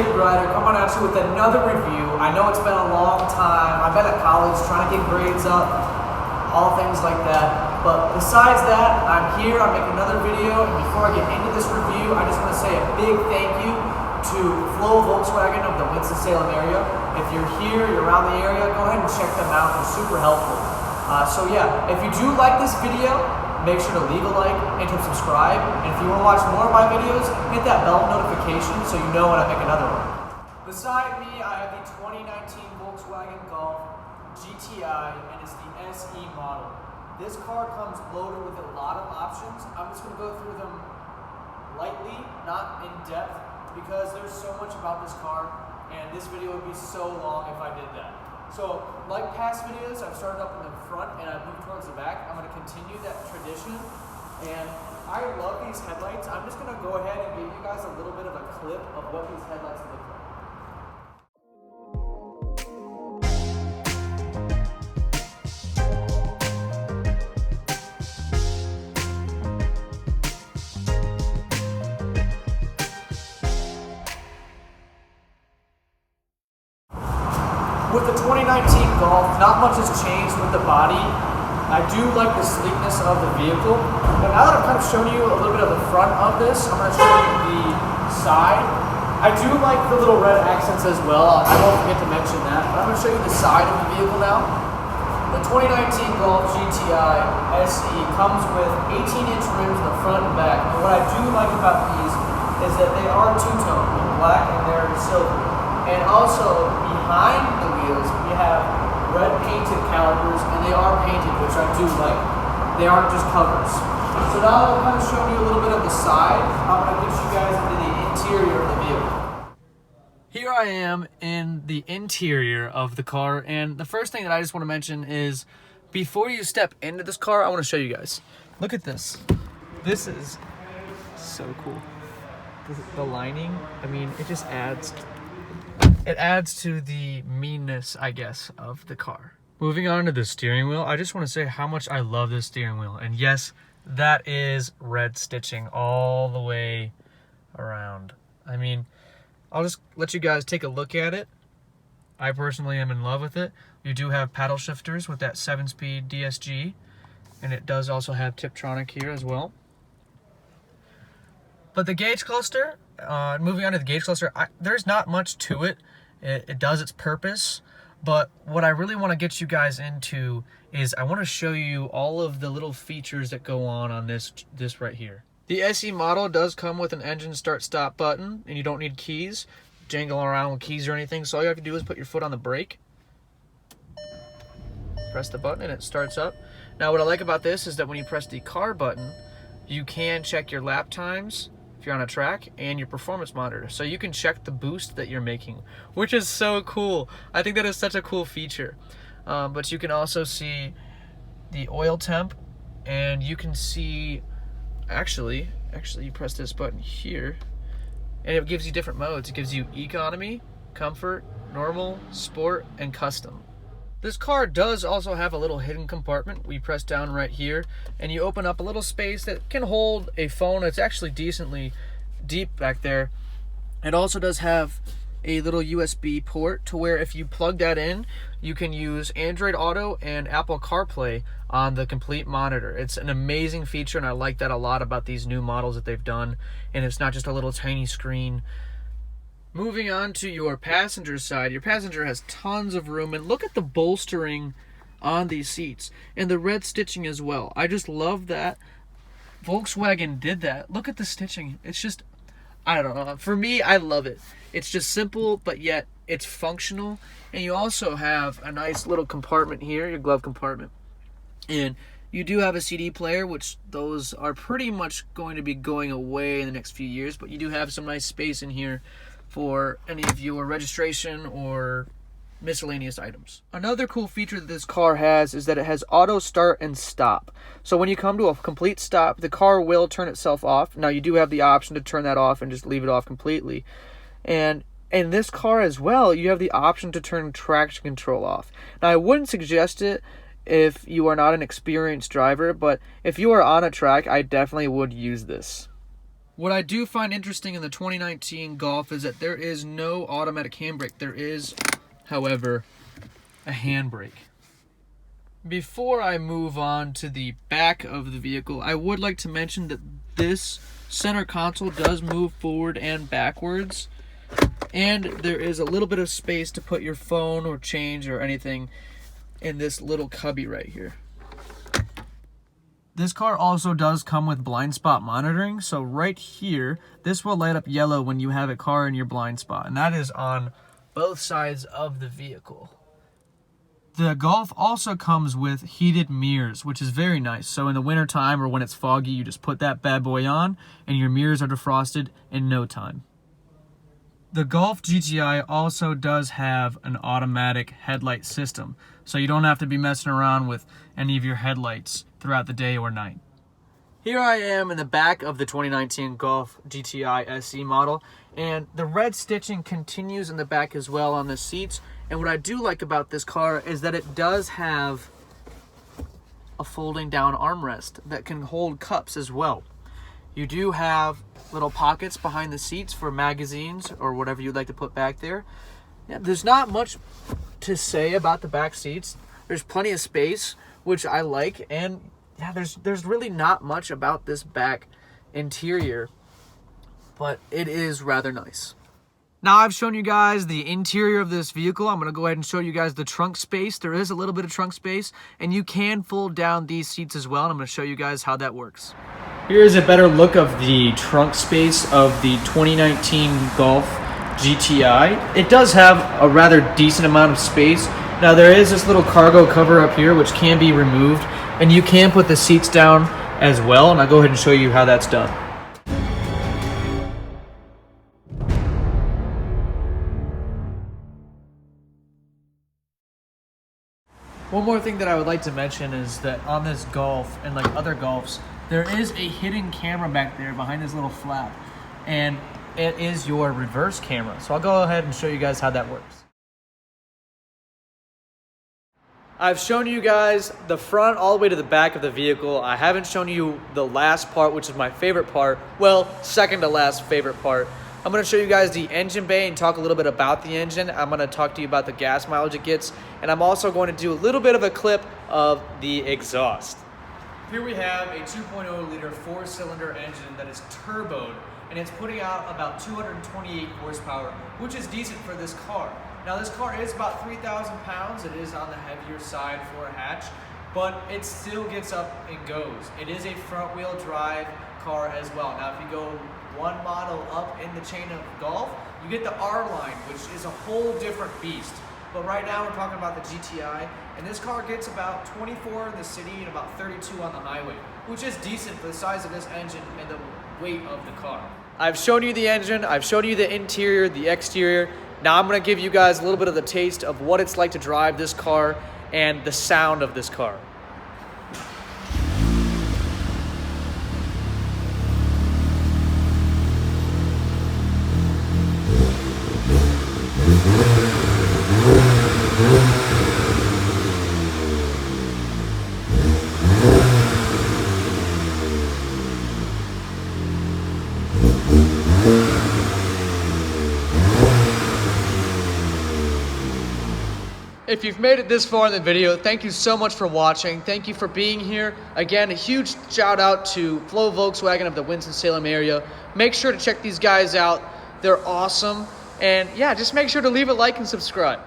Jake Reilly coming at you with another review. I know it's been a long time. I've been at college trying to get grades up, all things like that. But besides that, I'm here, I'm making another video, and before I get into this review, I just want to say a big thank you to Flow Volkswagen of the Winston-Salem area. If you're here, you're around the area, go ahead and check them out. They're super helpful. So yeah, if you do like this video, make sure to leave a like and to subscribe. And if you want to watch more of my videos, hit that bell notification so you know when I make another one. Beside me, I have the 2019 Volkswagen Golf GTI, and it's the SE model. This car comes loaded with a lot of options. I'm just going to go through them lightly, not in depth, because there's so much about this car, and this video would be so long if I did that. So, like past videos, I've started up in the front and I've moved towards the back. I'm going to continue that tradition, and I love these headlights. I'm just going to go ahead and give you guys a little bit of a clip of what these headlights look like. With the 2019 Golf, not much has changed with the body. I do like the sleekness of the vehicle. But now that I've kind of shown you a little bit of the front of this, I'm going to show you the side. I do like the little red accents as well. I won't forget to mention that. But I'm going to show you the side of the vehicle now. The 2019 Golf GTI SE comes with 18-inch rims in the front and back. And what I do like about these is that they are two-tone, they're black and they're silver. And also, behind the wheels, we have red painted calipers, and they are painted, which I do like. They aren't just covers. So now I'll kind of show you a little bit of the side. I'm going to get you guys into the interior of the vehicle. Here I am in the interior of the car, and the first thing that I just want to mention is, before you step into this car, I want to show you guys. Look at this. This is so cool. The lining, I mean, it just adds... It adds to the meanness, I guess, of the car. Moving on to the steering wheel, I just want to say how much I love this steering wheel. And yes, that is red stitching all the way around. I mean, I'll just let you guys take a look at it. I personally am in love with it. You do have paddle shifters with that 7-speed DSG. And it does also have Tiptronic here as well. But the gauge cluster, moving on to the gauge cluster, there's not much to it. It does its purpose, but what I really want to get you guys into is I want to show you all of the little features that go on this right here. The SE model does come with an engine start-stop button, and you don't need keys, jangle around with keys or anything, so all you have to do is put your foot on the brake, press the button, and it starts up. Now what I like about this is that when you press the car button, you can check your lap times, if you're on a track, and your performance monitor. So you can check the boost that you're making, which is so cool. I think that is such a cool feature. But you can also see the oil temp, and you can see, actually you press this button here, and it gives you different modes. It gives you economy, comfort, normal, sport, and custom. This car does also have a little hidden compartment. We press down right here, and you open up a little space that can hold a phone. It's actually decently deep back there. It also does have a little USB port to where if you plug that in, you can use Android Auto and Apple CarPlay on the complete monitor. It's an amazing feature, and I like that a lot about these new models that they've done. And it's not just a little tiny screen. Moving on to your passenger side, your passenger has tons of room, and look at the bolstering on these seats and the red stitching as well. I just love that Volkswagen did that. Look at the stitching. It's just, I don't know. For me, I love it. It's just simple, but yet it's functional. And you also have a nice little compartment here, your glove compartment. And you do have a CD player, which those are pretty much going to be going away in the next few years, but you do have some nice space in here for any of your registration or miscellaneous items. Another cool feature that this car has is that it has auto start and stop. So when you come to a complete stop, the car will turn itself off. Now you do have the option to turn that off and just leave it off completely. And in this car as well, you have the option to turn traction control off. Now I wouldn't suggest it if you are not an experienced driver, but if you are on a track, I definitely would use this. What I do find interesting in the 2019 Golf is that there is no automatic handbrake. There is, however, a handbrake. Before I move on to the back of the vehicle, I would like to mention that this center console does move forward and backwards, and there is a little bit of space to put your phone or change or anything in this little cubby right here. This car also does come with blind spot monitoring, so right here, this will light up yellow when you have a car in your blind spot, and that is on both sides of the vehicle. The Golf also comes with heated mirrors, which is very nice. So in the winter time or when it's foggy, you just put that bad boy on and your mirrors are defrosted in no time. The Golf GTI also does have an automatic headlight system, so you don't have to be messing around with any of your headlights throughout the day or night. Here I am in the back of the 2019 Golf GTI SE model, and the red stitching continues in the back as well on the seats. And what I do like about this car is that it does have a folding down armrest that can hold cups as well. You do have little pockets behind the seats for magazines or whatever you'd like to put back there. Yeah, there's not much to say about the back seats. There's plenty of space, which I like, and yeah, there's really not much about this back interior, but it is rather nice. Now I've shown you guys the interior of this vehicle. I'm going to go ahead and show you guys the trunk space. There is a little bit of trunk space, and you can fold down these seats as well, and I'm going to show you guys how that works. Here is a better look of the trunk space of the 2019 Golf GTI. It does have a rather decent amount of space. Now there is this little cargo cover up here which can be removed, and you can put the seats down as well, and I'll go ahead and show you how that's done. One more thing that I would like to mention is that on this Golf, and like other Golfs, there is a hidden camera back there behind this little flap, and it is your reverse camera. So I'll go ahead and show you guys how that works. I've shown you guys the front all the way to the back of the vehicle. I haven't shown you the last part, which is my favorite part. Well, second to last favorite part. I'm going to show you guys the engine bay and talk a little bit about the engine. I'm going to talk to you about the gas mileage it gets, and I'm also going to do a little bit of a clip of the exhaust. Here we have a 2.0 liter 4-cylinder engine that is turboed, and it's putting out about 228 horsepower, which is decent for this car. Now this car is about 3,000 pounds. It is on the heavier side for a hatch, but it still gets up and goes. It is a front wheel drive car as well. Now if you go one model up in the chain of Golf, you get the R line, which is a whole different beast. But right now we're talking about the GTI, and this car gets about 24 in the city and about 32 on the highway, which is decent for the size of this engine and the weight of the car. I've shown you the engine, I've shown you the interior, the exterior. Now I'm going to give you guys a little bit of the taste of what it's like to drive this car and the sound of this car. If you've made it this far in the video, thank you so much for watching. Thank you for being here. Again, a huge shout out to Flow Volkswagen of the Winston-Salem area. Make sure to check these guys out. They're awesome. And yeah, just make sure to leave a like and subscribe.